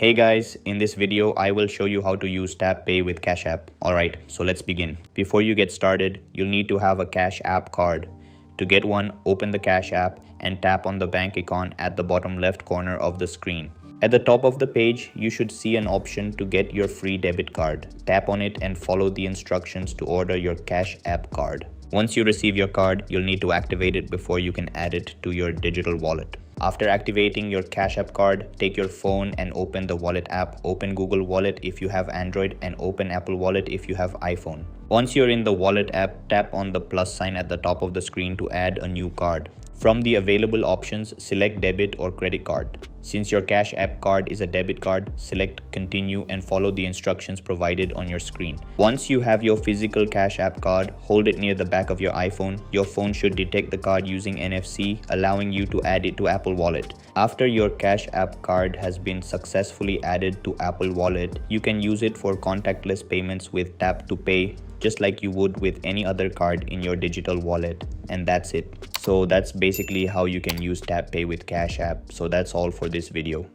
Hey guys, in this video I will show you how to use Tap Pay with Cash App. Alright, so let's begin. Before you get started, you'll need to have a Cash App card. To get one, open the Cash App and tap on the bank icon at the bottom left corner of the screen. At the top of the page, you should see an option to get your free debit card. Tap on it and follow the instructions to order your Cash App card. Once you receive your card, you'll need to activate it before you can add it to your digital wallet. After activating your Cash App card, take your phone and open the Wallet app. Open Google Wallet if you have Android and open Apple Wallet if you have iPhone. Once you're in the Wallet app, tap on the plus sign at the top of the screen to add a new card. From the available options, select debit or credit card. Since your Cash App card is a debit card, select continue and follow the instructions provided on your screen. Once you have your physical Cash App card, hold it near the back of your iPhone. Your phone should detect the card using NFC, allowing you to add it to Apple Wallet. After your Cash App card has been successfully added to Apple Wallet, you can use it for contactless payments with Tap to Pay, just like you would with any other card in your digital wallet. And that's it. So that's basically how you can use Tap Pay with Cash App. So that's all for this video.